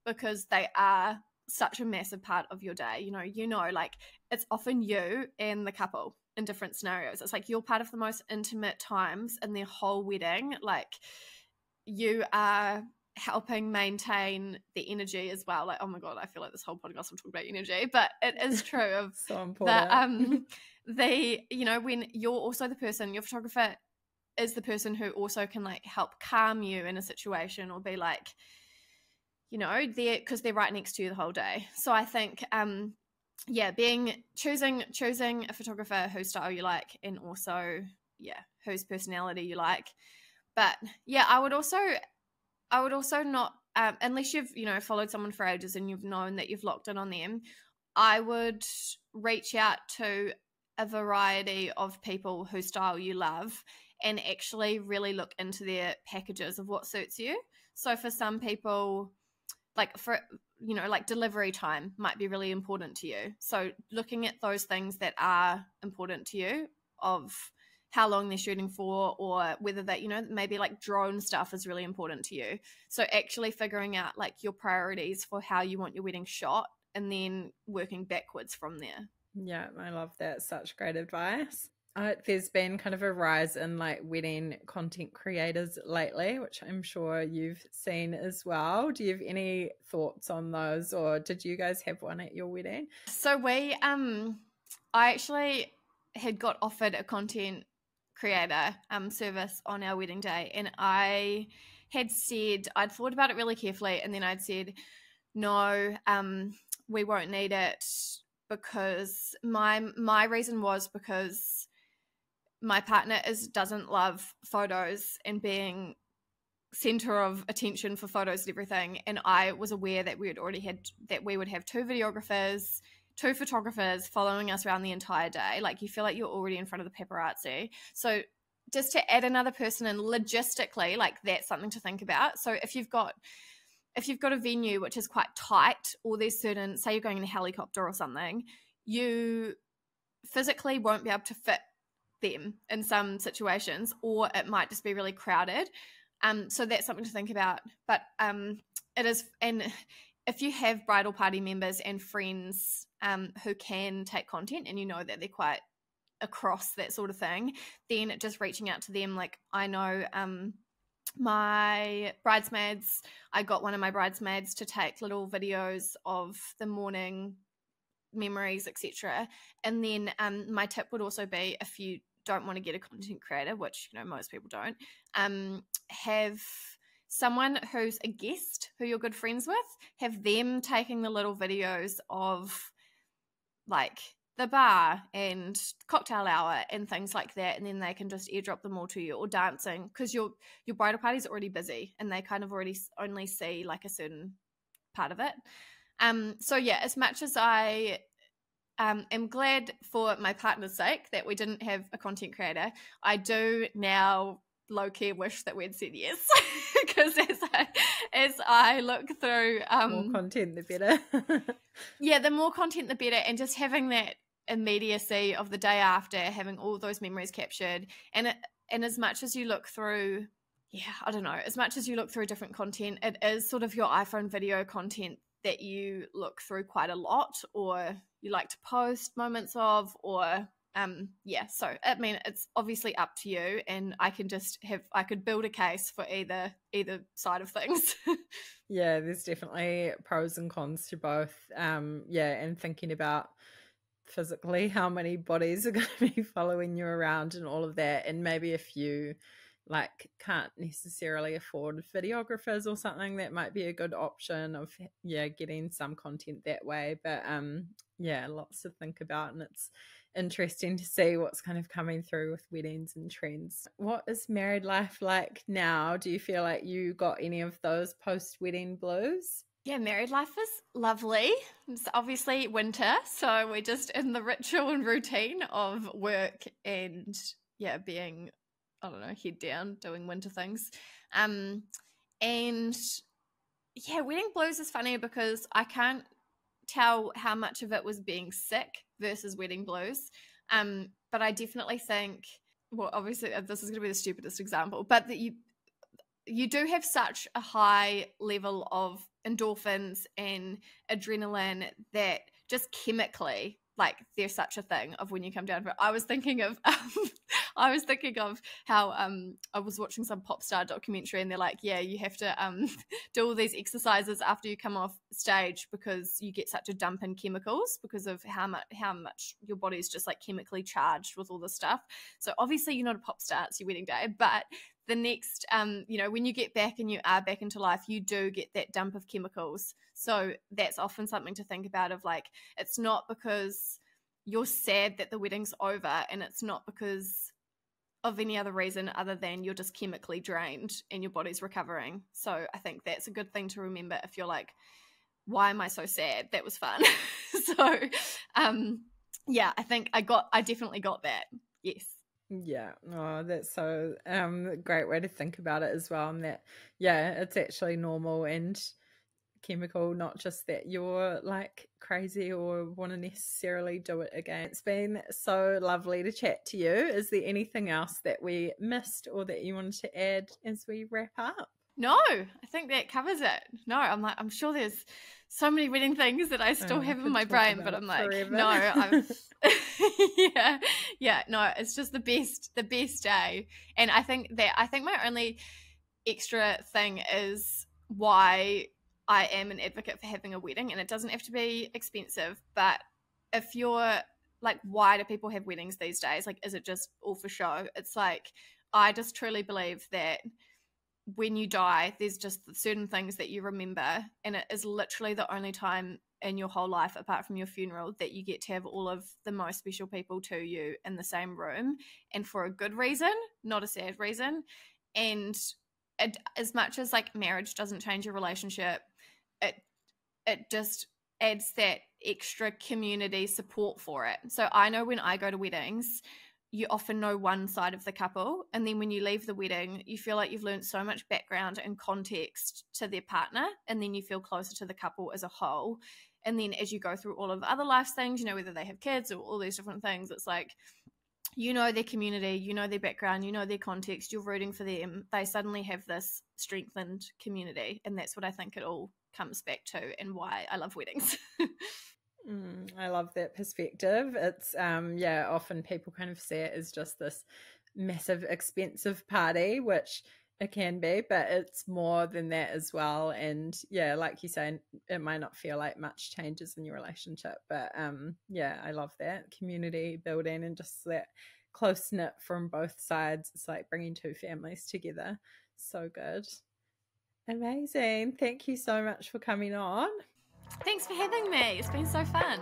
because they are such a massive part of your day. You know, like, it's often you and the couple in different scenarios. It's like you're part of the most intimate times in their whole wedding. Like, you are helping maintain the energy as well. Like, oh my god, I feel like this whole podcast I'm talking about energy, but it is true of so important. When you're also the person, your photographer is the person who also can like help calm you in a situation, or be like, because they're right next to you the whole day. So I think choosing a photographer whose style you like, and also whose personality you like. But yeah, I would also not, unless you've followed someone for ages and you've known that you've locked in on them, I would reach out to a variety of people whose style you love, and actually really look into their packages of what suits you. So for some people, like delivery time might be really important to you. So looking at those things that are important to you, of how long they're shooting for, or whether that, maybe like drone stuff is really important to you. So actually figuring out like your priorities for how you want your wedding shot, and then working backwards from there. Yeah, I love that. Such great advice. There's been kind of a rise in like wedding content creators lately, which I'm sure you've seen as well. Do you have any thoughts on those, or did you guys have one at your wedding? So I actually had got offered a content creator service on our wedding day, and I had said I'd thought about it really carefully, and then I'd said no, we won't need it, because my reason was because my partner doesn't love photos and being center of attention for photos and everything, and I was aware that we would have two videographers, two photographers following us around the entire day. Like, you feel like you're already in front of the paparazzi. So just to add another person in, logistically, like, that's something to think about. So if you've got a venue which is quite tight, or there's certain, say you're going in a helicopter or something, you physically won't be able to fit them in some situations, or it might just be really crowded. So that's something to think about. But it is, and if you have bridal party members and friends who can take content, and you know that they're quite across that sort of thing, then just reaching out to them. Like, I know my bridesmaids, I got one of my bridesmaids to take little videos of the morning memories, etc. And then my tip would also be, if you don't want to get a content creator, which, you know, most people don't, have someone who's a guest who you're good friends with, have them taking the little videos of like the bar and cocktail hour and things like that, and then they can just airdrop them all to you, or dancing, because your bridal party's already busy and they kind of already only see like a certain part of it. So yeah, as much as I am glad for my partner's sake that we didn't have a content creator, I do now low-key wish that we'd said yes, because as I look through More content the better. Yeah, the more content the better, and just having that immediacy of the day after, having all those memories captured, and as much as you look through, as much as you look through different content, it is sort of your iPhone video content that you look through quite a lot, or you like to post moments of, or so I mean, it's obviously up to you, and I could build a case for either side of things. Yeah, there's definitely pros and cons to both. And thinking about physically how many bodies are going to be following you around and all of that, and maybe if you like can't necessarily afford videographers or something, that might be a good option of getting some content that way. But lots to think about, and it's interesting to see what's kind of coming through with weddings and trends. What is married life like now? Do you feel like you got any of those post-wedding blues? Yeah, married life is lovely. It's obviously winter, so we're just in the ritual and routine of work and being, I don't know, head down doing winter things. And wedding blues is funny because I can't tell how much of it was being sick versus wedding blues. But I definitely think, well, obviously this is going to be the stupidest example, but that you do have such a high level of endorphins and adrenaline that just chemically, like, there's such a thing of when you come down for it. I was thinking of how I was watching some pop star documentary, and they're like, you have to do all these exercises after you come off stage because you get such a dump in chemicals because of how much your body is just like chemically charged with all this stuff. So obviously you're not a pop star, it's your wedding day, but the next, when you get back and you are back into life, you do get that dump of chemicals. So that's often something to think about, of like, it's not because you're sad that the wedding's over, and it's not because of any other reason other than you're just chemically drained and your body's recovering. So I think that's a good thing to remember if you're like, why am I so sad? That was fun. So, I think I definitely got that. Yes. Yeah, oh, that's so great way to think about it as well, and that it's actually normal and chemical, not just that you're like crazy or want to necessarily do it again. It's been so lovely to chat to you. Is there anything else that we missed or that you wanted to add as we wrap up? No, I think that covers it. No, I'm sure there's so many wedding things that I still have in my brain, but I'm like, forever. no, I've yeah, no, it's just the best day. And I think my only extra thing is why I am an advocate for having a wedding, and it doesn't have to be expensive, but if you're like, why do people have weddings these days? Like, is it just all for show? It's like, I just truly believe that when you die, there's just certain things that you remember, and it is literally the only time in your whole life, apart from your funeral, that you get to have all of the most special people to you in the same room, and for a good reason, not a sad reason. And as much as like marriage doesn't change your relationship, it just adds that extra community support for it. So I know when I go to weddings, you often know one side of the couple, and then when you leave the wedding, you feel like you've learned so much background and context to their partner, and then you feel closer to the couple as a whole. And then as you go through all of other life things, you know, whether they have kids or all these different things, it's like, you know, their community, you know, their background, you know, their context, you're rooting for them. They suddenly have this strengthened community, and that's what I think it all comes back to, and why I love weddings. I love that perspective. It's yeah, often people kind of see it as just this massive expensive party, which it can be, but it's more than that as well. And yeah, like you say, it might not feel like much changes in your relationship, but yeah, I love that community building and just that close knit from both sides. It's like bringing two families together. So good. Amazing. Thank you so much for coming on. Thanks for having me. It's been so fun.